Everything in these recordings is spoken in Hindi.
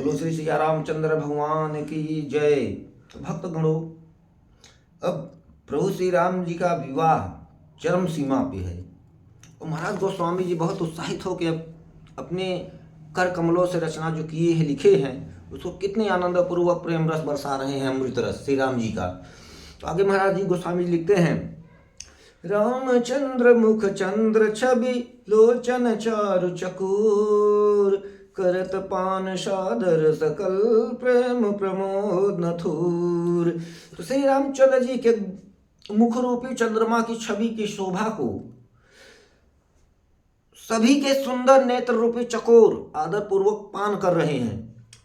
बोलो श्री सिया रामचंद्र भगवान की जय। तो भक्त गणों, अब प्रभु श्री राम जी का विवाह चरम सीमा पे है और महाराज गोस्वामी जी बहुत उत्साहित होकर अपने कर कमलों से रचना जो किए हैं, लिखे हैं, उसको कितने आनंद पूर्वक प्रेम रस बरसा रहे हैं, अमृत रस श्री राम जी का। तो आगे महाराज जी गोस्वामी जी लिखते हैं, रामचंद्र मुख चंद्र छवि लोचन चारु चकोर करत पान सादर सकल प्रेम प्रमोद नथुर। तो श्री रामचंद्र जी के मुख रूपी चंद्रमा की छवि की शोभा को सभी के सुंदर नेत्र रूपी चकोर आदर पूर्वक पान कर रहे हैं।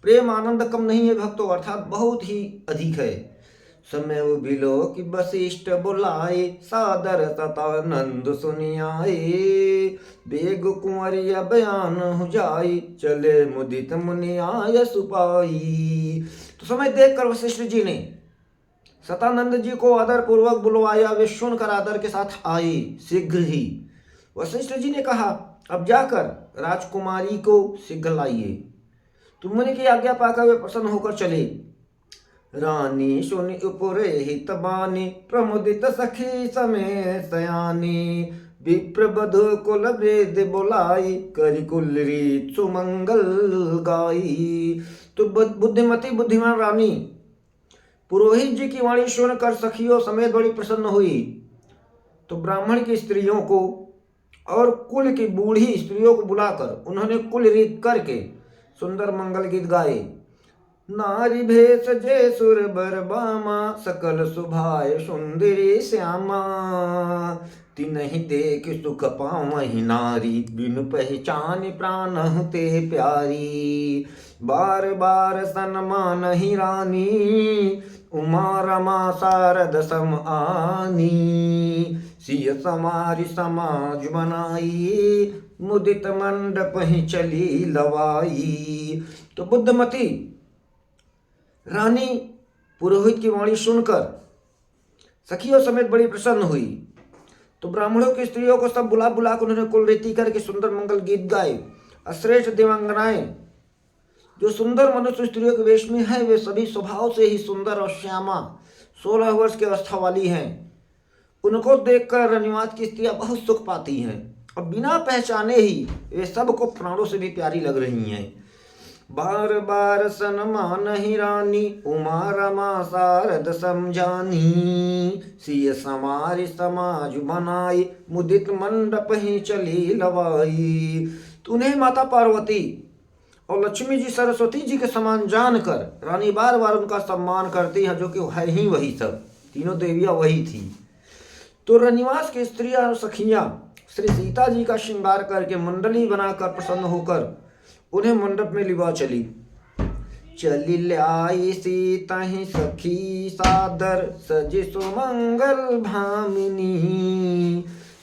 प्रेम आनंद कम नहीं है भक्तों, अर्थात बहुत ही अधिक है। समय बिलो कि वशिष्ठ बुलाए सादर सतानंद सुनियाए बेग कुंवरिया बयान हो जाई चले मुदित मुनि आय सुपाई। तो समय देखकर वशिष्ठ जी ने सतानंद जी को आदर पूर्वक बुलवाया। वे सुनकर आदर के साथ आए। शीघ्र ही वशिष्ठ जी ने कहा, अब जाकर राजकुमारी को शीघ्र लाइए। तो मुनि की आज्ञा पाकर वे प्रसन्न होकर चले। रानी सुनि उपरेहित बानी प्रमुदित सखी समय सयानी विप्र बधु कुल वेद बोलाई करि कुल रीत सुमंगल गाई। तो बुद्धिमती बुद्धिमान रानी पुरोहित जी की वाणी सुनकर सखियों समेत बड़ी प्रसन्न हुई। तो ब्राह्मण की स्त्रियों को और कुल की बूढ़ी स्त्रियों को बुलाकर उन्होंने कुल रीत करके सुंदर मंगल गीत गाए। नारी भेष जय सुर बर बामा सकल सुभाय सुंदरी श्यामा तिनहि देख सुख पावहि नारी बिनु पहचान प्राण ते प्यारी। बार बार सन्मान ही रानी उमा रमा शारद सम आनी सिय समारी समाज बनाई मुदित मंडप ही चली लवाई। तो बुद्धमती रानी पुरोहित की वाणी सुनकर सखियों समेत बड़ी प्रसन्न हुई। तो ब्राह्मणों की स्त्रियों को सब बुला बुला कर उन्होंने कुल रीति करके सुंदर मंगल गीत गाए। अश्रेष्ठ देवांगनाएं जो सुंदर मनुष्य स्त्रियों के वेश में है, वे सभी स्वभाव से ही सुंदर और श्यामा 16 वर्ष की अवस्था वाली हैं। उनको देखकर रनिवास की स्त्रियां बहुत सुख पाती हैं और बिना पहचाने ही वे सबको प्राणों से भी प्यारी लग रही हैं। बार बार सन्मान ही रानी उमा रमा शारद समझानी सिय समारी समाज बनाई मुदित मंडप ही चली लवाई। तो उन्हें माता पार्वती और लक्ष्मी जी सरस्वती जी के समान जानकर रानी बार बार उनका सम्मान करती है, जो कि है ही वही सब, तीनों देवियां वही थी। तो रनिवास की स्त्रियां और सखियां श्री सीता जी का श्रृंगार करके मंडली बनाकर प्रसन्न होकर उन्हें मंडप में लिवा चली। चली लाई सीता ही सखी सादर सजी सुमंगल भामिनी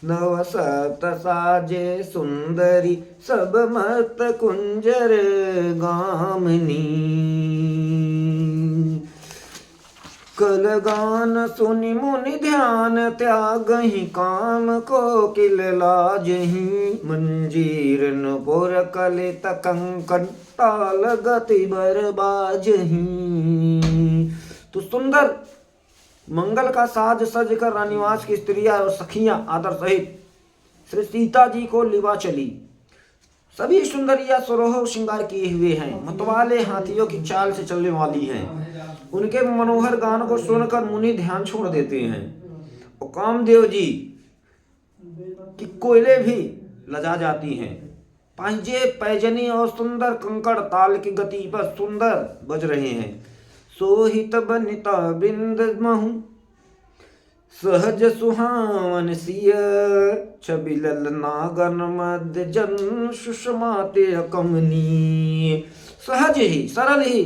नव सप्त साजे सुंदरी सब मत कुंजर गामिनी। कल गान सुनि मुनि ध्यान त्यागहि काम को किल लाजहि मंजीर नुपुर कलित कंकण ताल गति बर बाजहि। तो सुंदर मंगल का साज सज कर रानीवास की स्त्रियां और सखियां आदर सहित श्री सीता जी को लिवा चली। सभी सुंदरियां सुरोह श्रृंगार किए हुए हैं, मतवाले हाथियों की चाल से चलने वाली हैं। उनके मनोहर गान को सुनकर मुनि ध्यान छोड़ देते हैं और कामदेव जी की कोयले भी लजा जाती हैं। पांजे पैजनी और सुंदर कंकड़ ताल की गति पर सुंदर बज रहे हैं। सोहित बनिता बिंद महु सहज सुहावन सिय छवि ललनागन मध्य जन सुषमाते कमनी। सहज ही सरल ही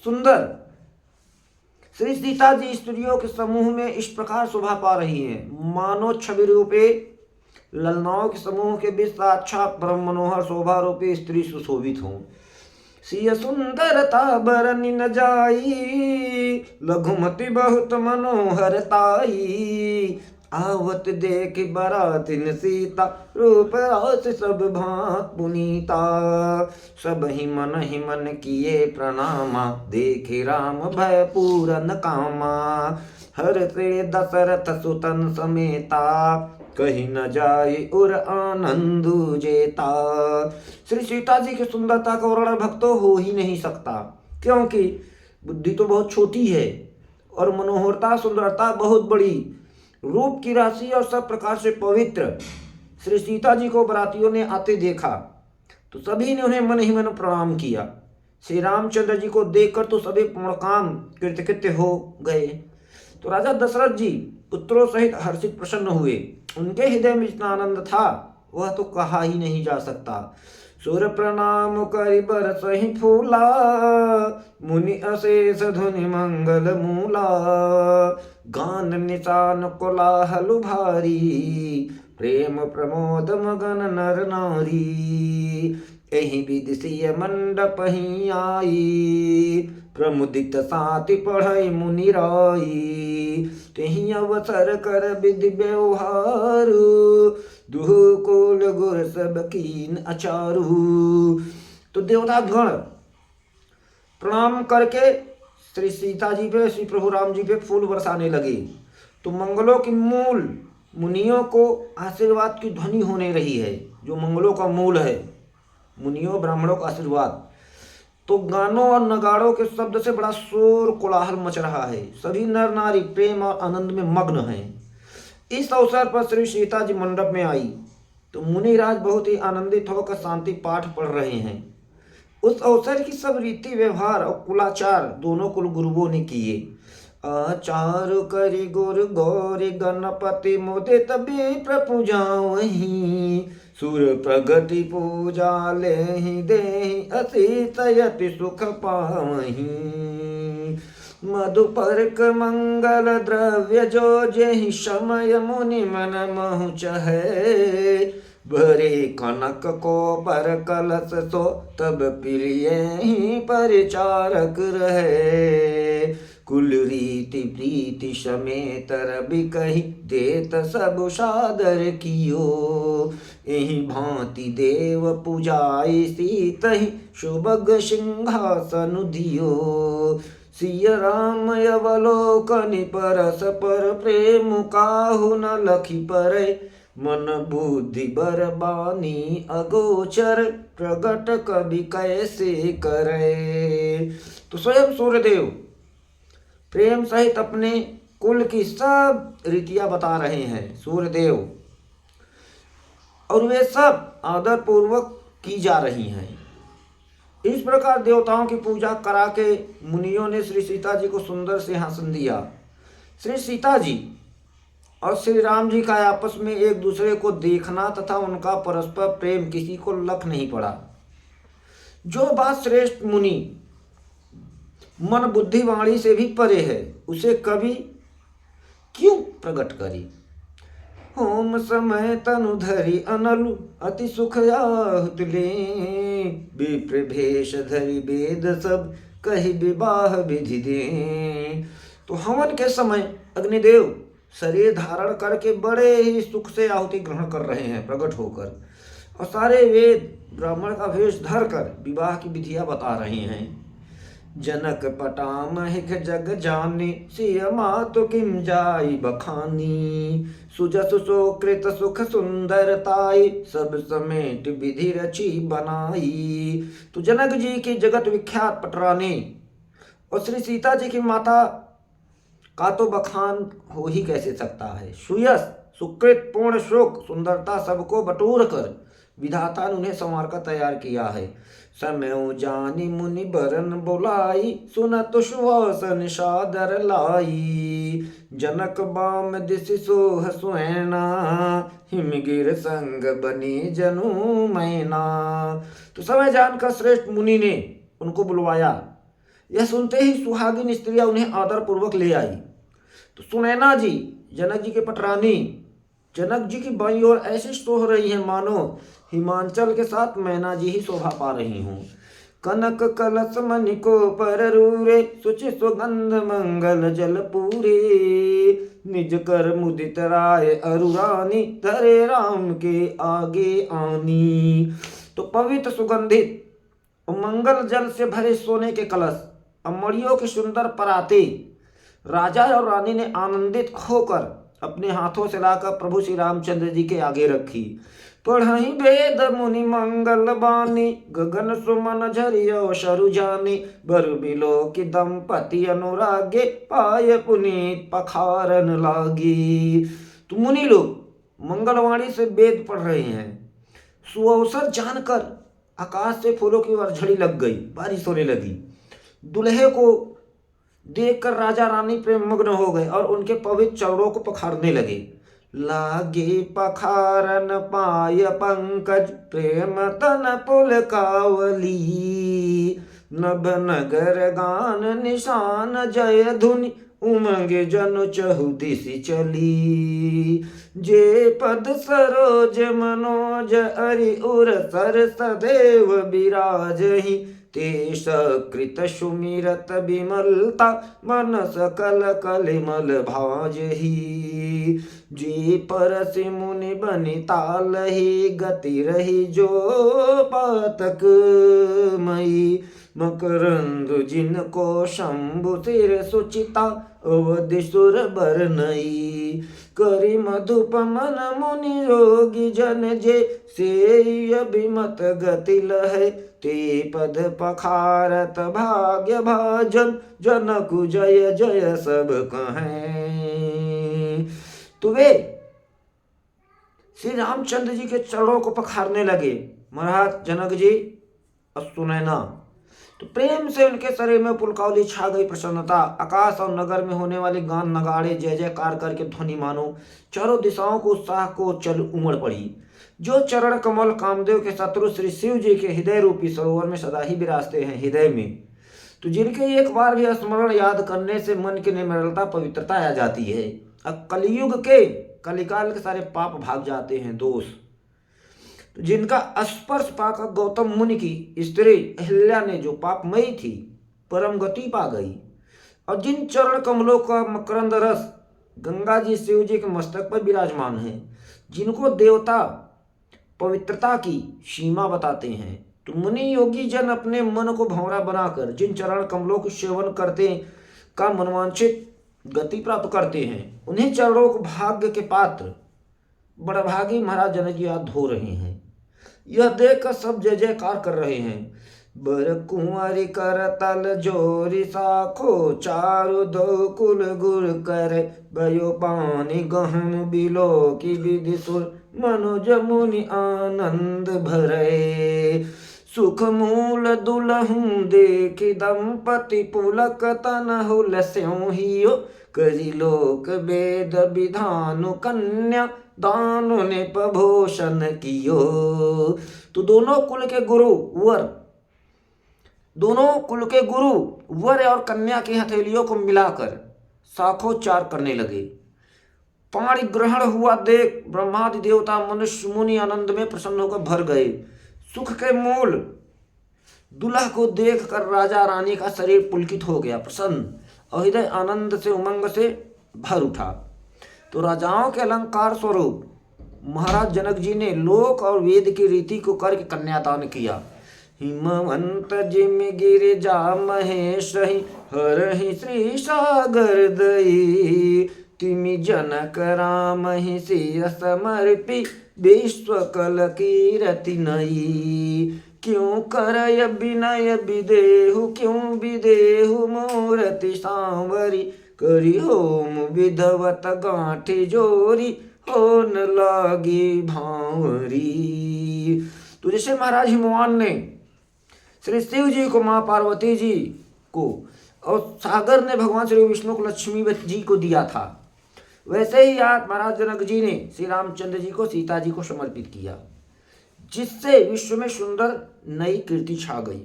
सुंदर श्री सीता जी स्त्रियों के समूह में इस प्रकार शोभा पा रही हैं, मानो छवि रूपे ललनाओं के समूह के बीच साक्षात परम मनोहर शोभा रूपी स्त्री सुशोभित हों। सिय सुंदरता बरनि न जाई लघुमति बहुत मनोहरताई आवत देख बरातिन सीता, रूप रास सब भांत पुनीता। सब ही मन किए प्रणामा, देखे राम भय पूरन कामा। हर से दशरथ सुतन समेता, कहीं न जाए उर आनंद जेता। श्री सीता जी की सुंदरता का वर्णन भक्तों हो ही नहीं सकता, क्योंकि बुद्धि तो बहुत छोटी है और मनोहरता सुंदरता बहुत बड़ी। रूप की राशि और सब प्रकार से पवित्र श्री सीता जी को बरातियों ने आते देखा तो सभी ने उन्हें मन ही मन प्रणाम किया। श्री रामचंद्र जी को देखकर तो सभी पूर्णकाम कृतकृत्य हो गए। तो राजा दशरथ जी पुत्रों सहित हर्षित प्रसन्न हुए। उनके हृदय में जितना आनंद था वह तो कहा ही नहीं जा सकता। सुर प्रणाम करि बरसहि फूला, मुनि अशेष धुनि मंगल मूला। गान निशान कोलाहल भारी, प्रेम प्रमोद मगन नर नारी। एहि विधि सिय मंडप ही आई, प्रमुदित साति पढ़ई मुनि राई। तेहि अवसर कर विधि व्यवहार, दुहु कुल गुर सब कीन अचारू। तो देवतागण प्रणाम करके श्री सीता जी पे, श्री प्रभु राम जी पे फूल बरसाने लगे। तो मंगलों की मूल मुनियों को आशीर्वाद की ध्वनि होने रही है, जो मंगलों का मूल है, मुनियों ब्राह्मणों का आशीर्वाद। तो गानों और नगाड़ों के शब्द से बड़ा शोर कोलाहल मच रहा है। सभी नर नारी प्रेम और आनंद में मग्न हैं। इस अवसर पर श्री सीता जी मंडप में आई तो मुनिराज बहुत ही आनंदित होकर शांति पाठ पढ़ रहे हैं। उस अवसर की सब रीति व्यवहार और कुलाचार दोनों कुल गुरुओं ने किए। आचार करि गुर गौरी, गणपति मुदित विप्र पूजावहीं। सुर प्रगति पूजा लेहि, देहि असीस यति सुख पावहीं। मधुपर्क मंगल द्रव्य जो, जेहि समय मुनि मन महु चहै। भरे कनक को पर कलश सो, तब प्रियहि परिचारक रहे। कुल रीति प्रीति समेत रवि कहि, देत सब सादर कियो। एहि भांति देव पूजाई सीतहि, सुभग सिंहासन दियो। सिय राम अवलोकनि परस पर, प्रेम काहु न लखि परै। मन बुद्धि बर बानी अगोचर, प्रगट कवि कैसे करे। तो स्वयं सूर्यदेव प्रेम सहित अपने कुल की सब रीतियां बता रहे हैं, सूर्यदेव, और वे सब आदर पूर्वक की जा रही हैं। इस प्रकार देवताओं की पूजा करा के मुनियों ने श्री सीता जी को सुंदर सिंहासन दिया। श्री सीता जी और श्री राम जी का आपस में एक दूसरे को देखना तथा उनका परस्पर प्रेम किसी को लख नहीं पड़ा। जो बात श्रेष्ठ मुनि मन बुद्धि वाणी से भी परे है, उसे कभी क्यों प्रकट करी। होम समय तनु धरि अनलु, अति सुख आहुति ले। विप्र भेष धरि वेद सब, कहि विवाह विधि दे। तो हवन के समय अग्निदेव शरीर धारण करके बड़े ही सुख से आहुति ग्रहण कर रहे हैं प्रकट होकर, और सारे वेद ब्राह्मण का वेश धर कर विवाह की विधियां बता रहे हैं। जनक पटामहिक जग जाने, सिय मातु किम जाई बखानी। सुजस सुकृत सुख सुंदरताई, सब समेट विधि रची बनाई। तो जनक जी की जगत विख्यात पटरानी और श्री सीता जी की माता का तो बखान हो ही कैसे सकता है। सुयस सुकृत पूर्ण शोक सुंदरता सबको बटोर कर विधाता ने उन्हें संवार कर तैयार किया है। समय जानी मुनि बरन बुलाई, सुनत सुवासन सादर लाई। जनक बाम दिशि सोह सुहैना, हिमगिर संग बनी जनु मैना। तो समय जानकर श्रेष्ठ मुनि ने उनको बुलवाया। यह सुनते ही सुहागिन स्त्रियां उन्हें आदर पूर्वक ले आई। तो सुनैना जी जनक जी के पटरानी जनक जी की बाईं ओर ऐसी सोह रही है मानो हिमांचल के साथ मैना जी ही शोभा पा रही हूँ। कनक कलश मणिको पर रूरे, सुचि सुगंध मंगल जल पूरे। निज कर मुदित राय अरुरानी, धरे राम के आगे आनी। तो पवित्र सुगंधित और मंगल जल से भरे सोने के कलश और मणियों के सुंदर पराते राजा और रानी ने आनंदित होकर अपने हाथों से लाकर प्रभु श्री रामचंद्र जी के आगे रखी। पढ़ई वेद मुनि मंगल बानी, गगन सुमन झरियो शरु जानी। बरु बिलो की दंपति अनुरागे, पाय पुनीत पखारन लागी। तो मुनि लोग मंगलवाणी से वेद पढ़ रहे हैं। सुअवसर जानकर आकाश से फूलों की वर्षड़ी लग गई, बारिश होने लगी। दुल्हे को देखकर राजा रानी प्रेम मग्न हो गए और उनके पवित्र चरणों को पखारने लगे। लागे पखारन पाय पंकज, प्रेम तन पुलकावली। नभ नगर गान निशान जय धुनि, उमंगे जनु चहुदिशि चली। जे पद सरोज मनोज अरि उर सर सदैव बिराजहि। ते सकृत सुमिरत विमलता, मन सकल कलिमल भाजहि। जे परसि मुनि बनि तालहि, गति रही जो पातक मई। मकरंद जिनको शंभु सिर सुचिता, अवधि सुर बर नई। करि मधुप मन मुनि योगी जन, जे से अभिमत गति लहै। ते पद पखारत भाग्य भाजन, जनकु जय जय सब कहें। तो वे श्री रामचंद्र जी के चरणों को पखारने लगे। महाराज जनक जी सुनैना। तो प्रेम से उनके शरीर में पुलकावली छा गई, प्रसन्नता। आकाश और नगर में होने वाले गान नगाड़े जय जयकार करके ध्वनि मानो चारों दिशाओं को उत्साह को चल उमड़ पड़ी। जो चरण कमल कामदेव के शत्रु श्री शिव जी के हृदय रूपी सरोवर में सदा ही विराजते हैं हृदय में, तो जिनके एक बार भी स्मरण याद करने से मन की निर्मलता पवित्रता आ जाती है। अब कलयुग के कलिकाल के सारे पाप भाग जाते हैं, दोष। तो जिनका स्पर्श पाकर गौतम मुनि की स्त्री अहिल्या ने जो पापमयी थी परम गति पा गई। और जिन चरण कमलों का मकरंद रस गंगा जी शिव जी के मस्तक पर विराजमान है, जिनको देवता पवित्रता की सीमा बताते हैं, तो मुनि योगी जन अपने मन को भंवरा बनाकर जिन चरण कमलों के सेवन करते का मनवांछित गति प्राप्त करते हैं, उन्हीं चरणों को भाग्य के पात्र बड़भागी महाराज जनक जी आज धो रहे हैं। यह देखकर सब जय जयकार कर रहे हैं। बर कुंवरी कर तल जोरी साखो, चारु दो कुल गुर कर। भयो पानी गहन बिलो की विधि सुर, मनोज मुनि आनंद भरे। सुख मूल दुलहु देखि दंपति, पुलक तन हुल स्यों हियो। करि लोक वेद विधानु कन्या, दानु ने प्रभूषण कियो। तो दोनों कुल के गुरु वर और कन्या की हथेलियों को मिलाकर शाखोच्चार करने लगे। पाणी ग्रहण हुआ देख ब्रह्मादि देवता मनुष्य मुनि आनंद में प्रसन्न होकर भर गए। सुख के मूल दुल्हा को देखकर राजा रानी का शरीर पुलकित हो गया, प्रसन्न और हृदय आनंद से उमंग से भर उठा। तो राजाओं के अलंकार स्वरूप महाराज जनक जी ने लोक और वेद की रीति को करके कन्यादान किया। हिमवंत जिम गिरिजा महेश हरहि श्री सागर दई। तिमि जनक राम ही सिय समर्पी, विश्व कल कीरति नई। क्यों करय विनय विदेहु, क्यों विदेहु मूर्ति सांवरी। करी होम विधवत गांठी जोरी, होन लागी भांवरी। तो जैसे महाराज हिमवान ने श्री शिव जी को, माँ पार्वती जी को और सागर ने भगवान श्री विष्णु को लक्ष्मी जी को दिया था, वैसे ही आज महाराज जनक जी ने श्री रामचंद्र जी को सीता जी को समर्पित किया, जिससे विश्व में सुंदर नई कीर्ति छा गई।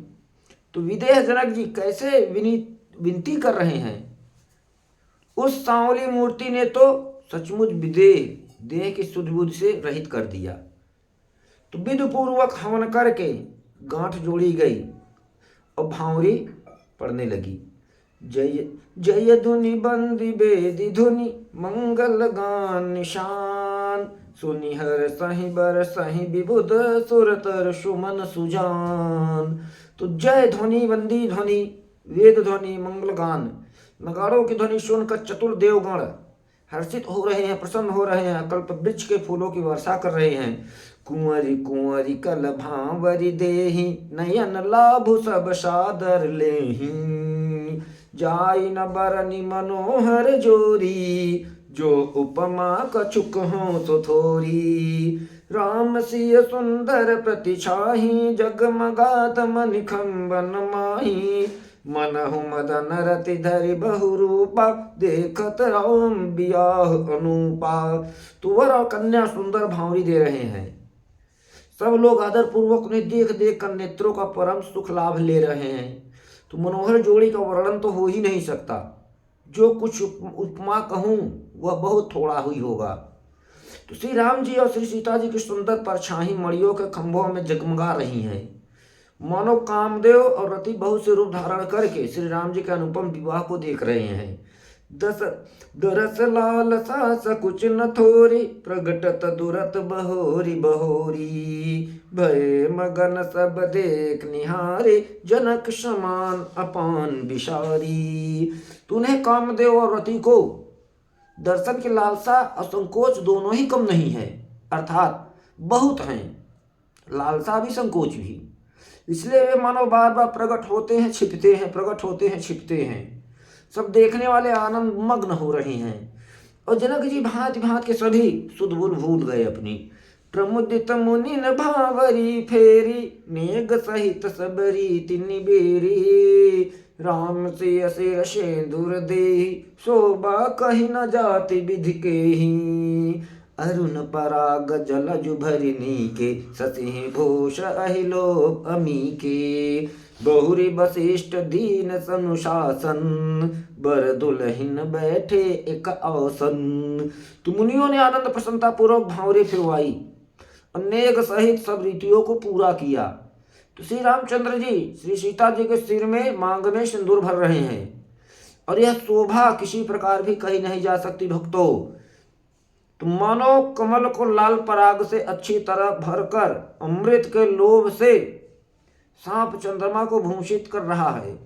तो विदेह जनक जी कैसे विनती कर रहे हैं। उस सांवली मूर्ति ने तो सचमुच विदेह देह की शुद्ध बुद्धि से रहित कर दिया। तो विधि पूर्वक हवन करके गांठ जोड़ी गई और भांवरी पढ़ने लगी। जय जय धुनि बंदी बेदी धुनि मंगल गान निशान, सुनि हर सहि बर सहि विबुध सुरतर सुमन सुजान। तो जय ध्वनि, बंदी ध्वनि, वेद ध्वनि, मंगल गान, नगाड़ों की ध्वनि सुनकर चतुर देवगण हर्षित हो रहे हैं, प्रसन्न हो रहे हैं, कल्प वृक्ष के फूलों की वर्षा कर रहे हैं। कुंवरी कुंवरी कल भांवरी देहि, नयन लाभु सब सादर लेहि। जाई न बरनि मनोहर जोरी, जो उपमा कछुक हो तो थोरी। राम सिय सुंदर प्रतिछाही, जगमगात मनिखंबन माही। मनहु मदन रति धरि बहुरूपा, देखत राम बियाह अनूपा। तुवर और कन्या सुंदर भांवरी दे रहे हैं। सब लोग आदर पूर्वक उन्हें देख देख कर नेत्रों का परम सुख लाभ ले रहे हैं। तो मनोहर जोड़ी का वर्णन तो हो ही नहीं सकता। जो कुछ उपमा कहूँ वह बहुत थोड़ा ही होगा। तो श्री राम जी और श्री सीता जी की सुंदर परछाई मड़ियों के खंभों में जगमगा रही हैं। मानो कामदेव और रति बहुत से रूप धारण करके श्री राम जी के अनुपम विवाह को देख रहे हैं। दरस लाल सास कुछ न थोरी, प्रगटत दुरत बहोरी बहोरी। भय मगन सब देख निहारे, जनक समान अपान विशारी। तूने कामदेव और रति को दर्शन की लालसा और संकोच दोनों ही कम नहीं है, अर्थात बहुत हैं, लालसा भी संकोच भी। इसलिए वे मानो बार बार प्रकट होते हैं छिपते हैं, प्रकट होते हैं छिपते हैं। सब देखने वाले आनंद मग्न हो रहे हैं। और जनक जी भांति भांति के सभी सुध बुध भूल गए अपनी। प्रमुदित मुनि न भावरी फेरी, नेग सहित सब रीति निबेरी। राम से सिर सेंदूर देहि, शोभा कही न जाति विधि केहि। अरुण पराग जलजु भरिनी के, ससिहि भूष अहिलोभ अमीके। बहुरी वशिष्ठ दीन सनुशासन, बर दुलहिन बैठे एक आसन। तो मुनियों ने आनंद प्रसन्नता पूर्वक भांवरे फिरवाई, अनेक सहित सब रीतियों को पूरा किया। तो श्री रामचंद्र जी श्री सीता जी के सिर में मांग में सिंदूर भर रहे हैं। और यह शोभा किसी प्रकार भी कही नहीं जा सकती भक्तों। तो मानो कमल को लाल पराग से अच्छी तरह भरकर अमृत के लोभ से सांप चंद्रमा को भूषित कर रहा है।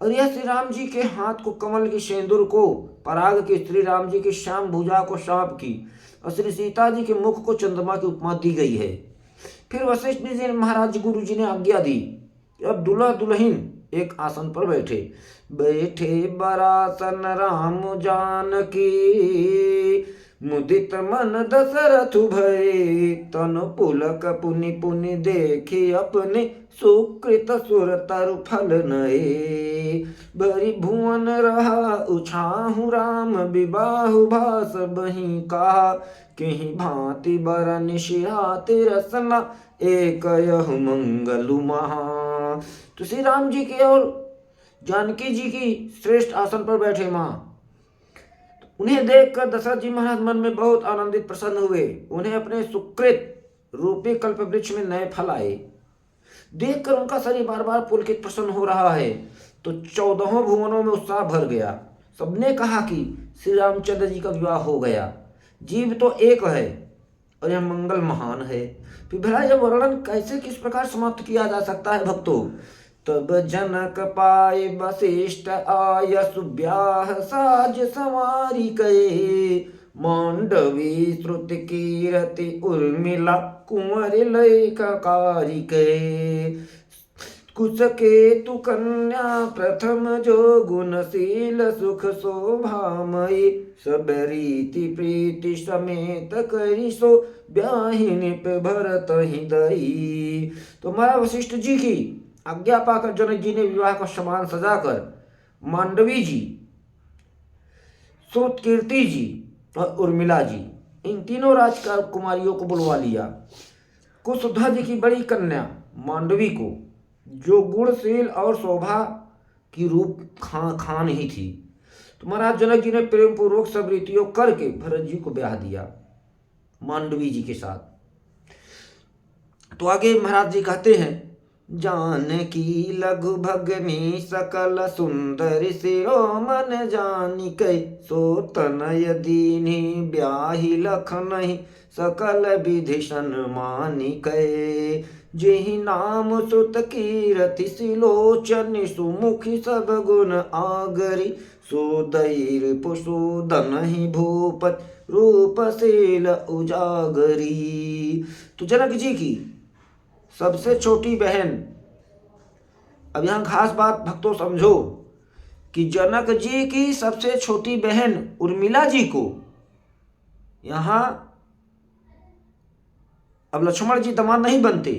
और यह श्री राम जी के हाथ को कमल की सिंदूर को पराग की, श्री राम जी की श्याम भुजा को सांप की, और श्री सीता जी के मुख को चंद्रमा की उपमा दी गई है। फिर वशिष्ठ जी ने महाराज गुरु जी ने आज्ञा दी कि अब दूल्हा दुल्हन एक आसन पर बैठे। बैठे बरासन राम जानकी, मुदित मन दशरथ भय। तन पुलक पुनि पुनि देखी अपने, सुकृत सुर तरु फल नए। भरी भुवन रहा उछाहु राम, विबाहु भास बही कहा। कहीं भांति बरन शिराति रसना, एक यहु मंगलु महा। तो श्री राम जी की और जानकी जी की श्रेष्ठ आसन पर बैठे माँ। उन्हें देखकर दशरथ जी महाराज मन में बहुत आनंदित प्रसन्न हुए। उन्हें अपने सुकृत रूपी कल्प वृक्ष में नए फल आए। देखकर उनका शरीर बार बार पुलकित प्रसन्न हो रहा है। तो 14 भुवनों में उत्साह भर गया। सबने कहा कि श्री रामचंद्र जी का विवाह हो गया। जीव तो एक है और यह मंगल महान है। फिर भला यह वर्णन कैसे किस प्रकार समाप्त किया जा सकता है भक्तों। तब जनक पाए वशिष्ठ आय, सुब्याह साज संवारी कहे। मांडवी श्रुति कीरति उर्मिला, कुंवर लयकारी कहे। कुश केतु कन्या प्रथम जो, गुणशील सुख शोभामयी। सब रीति प्रीति समेत करी, सो ब्याहिनी पे भरत हृदयी। तो महाराज वशिष्ठ जी की आज्ञा पाकर जनक जी ने विवाह का सामान सजाकर मांडवी जी, श्रुतकीर्ति जी और उर्मिला जी, इन तीनों राजकुमारियों को बुलवा लिया। कुशध्वज की बड़ी कन्या मांडवी को, जो गुणशील और शोभा की रूप खान ही थी। तो महाराज जनक जी ने प्रेम पूर्वक सब रीतियों करके भरत जी को ब्याह दिया मांडवी जी के साथ। तो आगे महाराज जी कहते हैं, जानकी लघु भगनी सकल सुंदर शिरोमन जानिकै, सो तनय दीनी ब्याहि लखनहि सकल विधि सन्मानिकै। जेहि नाम सुत कीरति सिलोचन, सुमुखी सब गुण आगरी, सुदयि पुसूदनहि भूपति रूपशील उजागरी। तो जनक जी की सबसे छोटी बहन, अब यहां खास बात भक्तों समझो कि जनक जी की सबसे छोटी बहन उर्मिला जी को यहां अब लक्ष्मण जी दामाद नहीं बनते।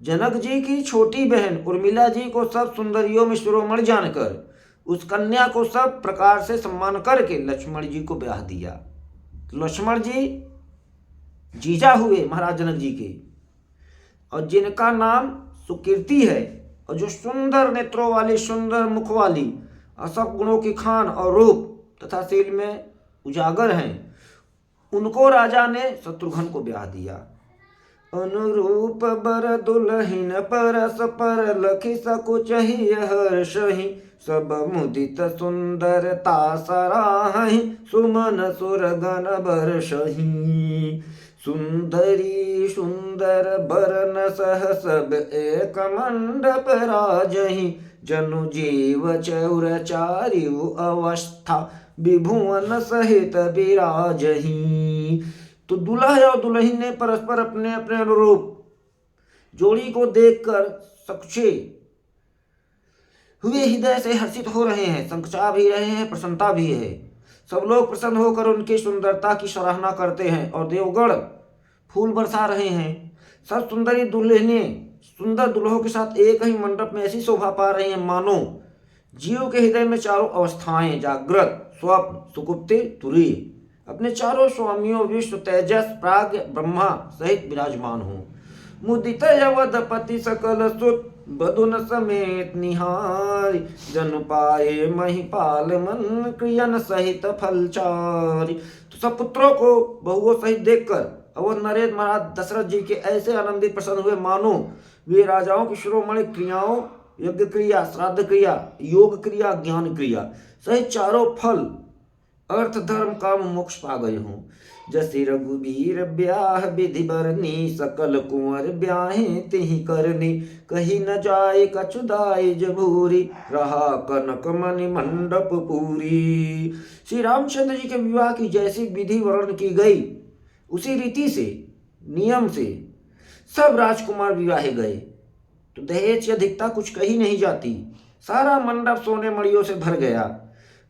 जनक जी की छोटी बहन उर्मिला जी को सब सुंदरियों में शिरोमणि जानकर उस कन्या को सब प्रकार से सम्मान करके लक्ष्मण जी को ब्याह दिया। लक्ष्मण जी जीजा हुए महाराज जनक जी के, और जिनका नाम सुकीर्ति है, और जो सुंदर नेत्रों वाली, सुंदर मुख वाली, और सब गुणों की खान और रूप तथा शील में उजागर हैं, उनको राजा ने शत्रुघ्न को ब्याह दिया। अनुरूप बर दुलहिन परस पर लखि सकुचहि हर्षहि, सब मुदित सुंदरता सराहि, सुमन सुरगन बरषहि। सुंदरी सुंदर बरन सह सब एक मंडप राजहि, जनु जीव चौर चारिउ अवस्था, विभुवन सहित विराजहि। तो दूल्हा और दुल्हन ने परस्पर अपने अपने अनुरूप जोड़ी को देखकर सकुचे हुए हृदय से हर्षित हो रहे हैं, संकचा भी रहे हैं, प्रसन्नता भी है। सब लोग प्रसन्न होकर उनकी सुंदरता की सराहना करते हैं और देवगण फूल बरसा रहे हैं। सब सुंदरी दुल्हनें सुंदर दुल्हों के साथ एक ही मंडप में ऐसी शोभा पा रही हैं मानो जीव के हृदय में चारों अवस्थाएं, जागृत, स्वप्न, सुषुप्ति, तुरीय, अपने चारों स्वामियों विश्व, तेजस, प्राज्ञ, ब्रह्मा सहित विराजमान हो। मुदित अवधपति सकल सुत, बधुन समेत निहारी, जन पाए महिपाल मन, क्रियन सहित फलचारी। तो सब पुत्रों को बहुओं सहित देखकर अवध नरेश महाराज दशरथ जी के ऐसे आनंदित प्रसन्न हुए मानो वे राजाओं की शिरोमणि क्रियाओं, यज्ञ क्रिया, श्राद्ध क्रिया, योग क्रिया, ज्ञान क्रिया सहित चारों फल, अर्थ, धर्म, काम, मोक्ष पा गए हों। जसि रघुबीर ब्याह विधि बरनी, सकल कुंवर ब्याहे तिहि करनी, कही न जाए कछुदाय जभूरी, रहा कनक मणि मंडप पूरी। श्री रामचंद्र जी के विवाह की जैसी विधि वर्णन की गई, उसी रीति से, नियम से सब राजकुमार विवाहे गए। तो दहेज की अधिकता कुछ कही नहीं जाती। सारा मंडप सोने मणियों से भर गया।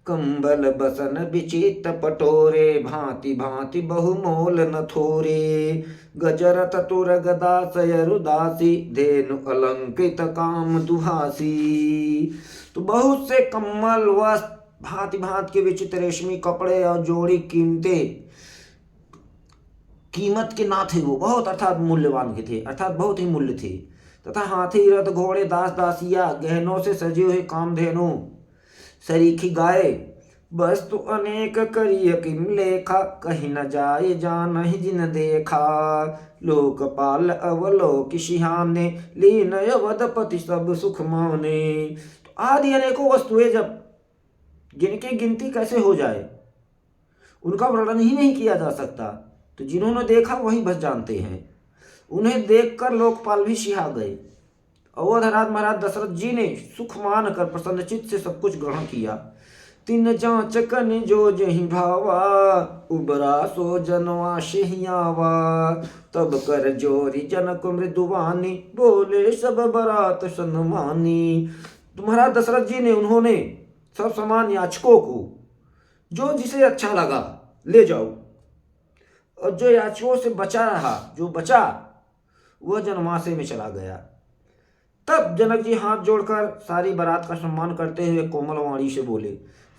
कंबल बसन विचित पटोरे, भांति भांति बहुमोल न थोरे, गजरत तुर गदा सयरुदासी, धेनु अलंकृत काम दुहासी। तो बहुत से कम्बल, वस्त्र, भांति भांति के विचित्र रेशमी कपड़े और जोड़ी कीमत के ना थे, वो बहुत अर्थात मूल्यवान के थे, अर्थात बहुत ही मूल्य थे। तथा हाथी, रथ, घोड़े, दास दासिया, गहनों से सजे हुए कामधेनु, सरीखी गाय, वस्तु अनेक करिय किम लेखा, कहीं न जाए जानहि जिन देखा, लोकपाल अवलोक सिहाने, लीन अवधपति सब सुख माने। तो आदि अनेकों वस्तुएं जब जिनकी गिनती कैसे हो जाए, उनका वर्णन ही नहीं किया जा सकता। तो जिन्होंने देखा वही बस जानते हैं। उन्हें देखकर लोकपाल भी सिहा गए। अवधराज महाराज दशरथ जी ने सुख मान कर प्रसन्नचित से सब कुछ ग्रहण किया। तिन जांच कनि जो जहि भावा, उबरा सो जनवा सिहियावा, तब कर जोरी जनक मृदुवानी, बोले सब बरात सन्मानी। तुम्हारा दशरथ जी ने उन्होंने सब समान याचकों को जो जिसे अच्छा लगा ले जाओ, और जो याचकों से बचा रहा, जो बचा वह जनवासे में चला गया। तब जनक जी हाथ जोड़कर सारी बारात का सम्मान करते हुए कोमल वाणी से बोले,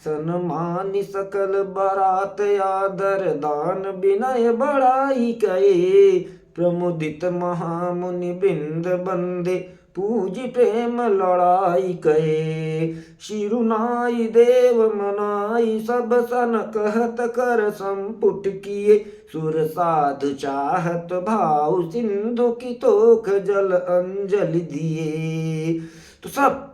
सन्मानि सकल बारात आदर दान, विनय बड़ाई कये, प्रमुदित महामुनि बिंद बंदे, पूजी प्रेम लड़ाई कहे। शिरुनाई देव मनाई सब सन कहत कर संपुट किए। सुर साधु चाहत भाव सिंधु की तोख जल अंजलि दिए। तो सब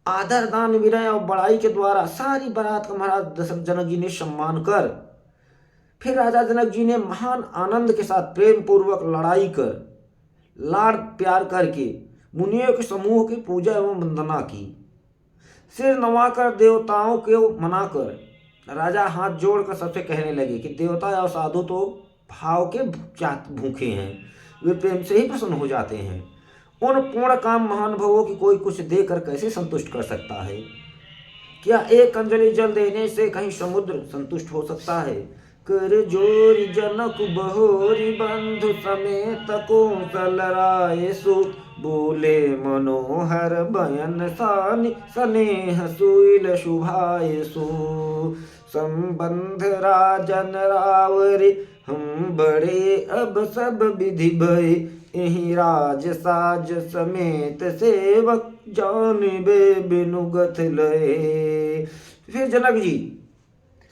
आदर दान विनय और बड़ाई के द्वारा सारी बारात का महाराज दशरथ जनक जी ने सम्मान कर, फिर राजा जनक जी ने महान आनंद के साथ प्रेम पूर्वक लड़ाई कर, लाड़ प्यार करके मुनियों के समूह की पूजा एवं वंदना की। सिर नवाकर देवताओं को मनाकर राजा हाथ जोड़कर सबसे कहने लगे कि देवता और साधु तो भाव के भूखे हैं, वे प्रेम से ही प्रसन्न हो जाते हैं। उन पूर्ण काम महानुभवों की कोई कुछ देकर कैसे संतुष्ट कर सकता है? क्या एक अंजलि जल देने से कहीं समुद्र संतुष्ट हो सकता है? कर जोरी जनक बहोरी बंधु समेत कौशल राय सु। बोले मनोहर बयन सानि स्नेह सुइल शुभाय सु। संबंध राजन रावरे हम बड़े अब सब विधि भय। यही राज साज समेत सेवक जानिबे बिनुगत लय। फिर जनक जी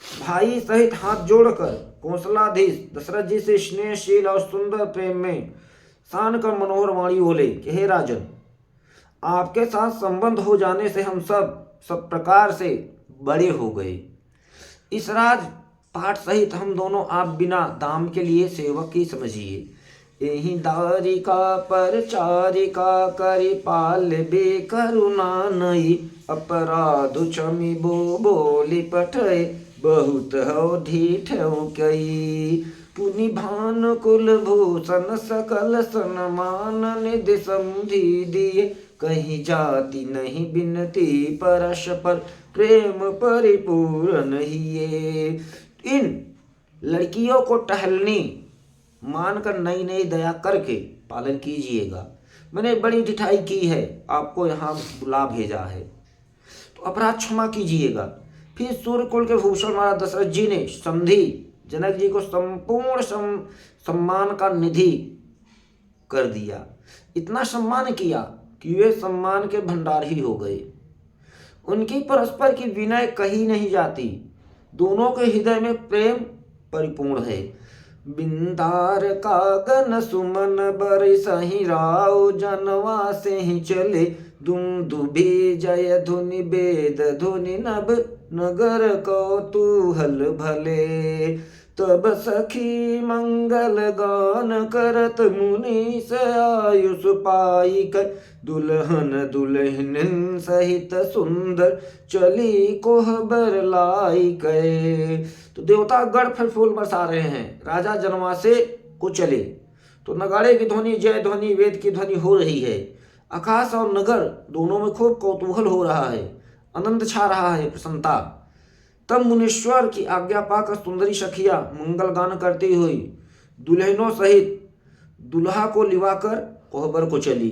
भाई सहित हाथ जोड़कर कौशलाधीश दशरथ जी से स्नेहशील और सुंदर प्रेम में सान कर मनोहर वाणी बोले कि हे राजन, आपके साथ संबंध हो जाने से हम सब प्रकार से बड़े हो गए। इस राज पाठ सहित हम दोनों आप बिना दाम के लिए सेवक ही समझिए। यही दारिका पर चारिका करि पाल बे करुणा नई। अपराध क्षमि बो बोली पठय बहुत हो ढीठ कई। पुनि भान कुल भूषण सकल सन्मान निधि समझी दिए। कहीं जाति नहीं बिनती परस्पर प्रेम परिपूर्ण हिए। इन लड़कियों को टहलनी मानकर नई नई दया करके पालन कीजिएगा। मैंने बड़ी ढिठाई की है, आपको यहाँ बुला भेजा है, तो अपराध क्षमा कीजिएगा। फिर सूर्य कुल के भूषण महाराज दशरथ जी ने समधी जनक जी को संपूर्ण सम्मान का निधि कर दिया। इतना सम्मान किया कि वे सम्मान के भंडार ही हो गए। उनकी परस्पर की विनय कही नहीं जाती, दोनों के हृदय में प्रेम परिपूर्ण है। बिंदार कागन सुमन बरसहि राव जनवा से ही चले। दुम दुभी जय धुनि वेद धुनि नभ नगर कौतूहल भले। तब सखी मंगल गान करत मुनीस आयुष पाइक। दुल्हन दुल्हन सहित सुंदर चली कोहबर लाइक। तो देवता गण फिर फूल बरसा रहे हैं। राजा जनवासे को चले तो नगाड़े की ध्वनि, जय ध्वनि, वेद की ध्वनि हो रही है। आकाश और नगर दोनों में खूब कौतूहल हो रहा है, आनंद छा रहा है, प्रसन्नता। तब मुनीश्वर की आज्ञा पाकर सुंदरी सखिया मंगल गान करती हुई दुल्हनों सहित दुल्हा को लिवाकर कोहबर को चली।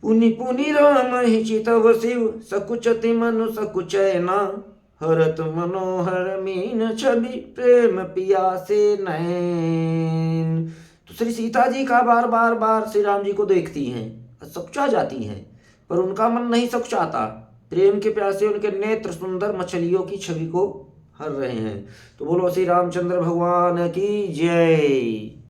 पुनि पुनि राम ही चितव शिव सकुचति मनु सकुचैना। हरत मनोहर मीन छवि प्रेम पियासे नैन। तो श्री सीता जी का बार श्री राम जी को देखती हैं, सकुचा जाती हैं, पर उनका मन नहीं सकुचाता। प्रेम के प्यासे उनके नेत्र सुंदर मछलियों की छवि को हर रहे हैं। तो बोलो श्री रामचंद्र भगवान की जय।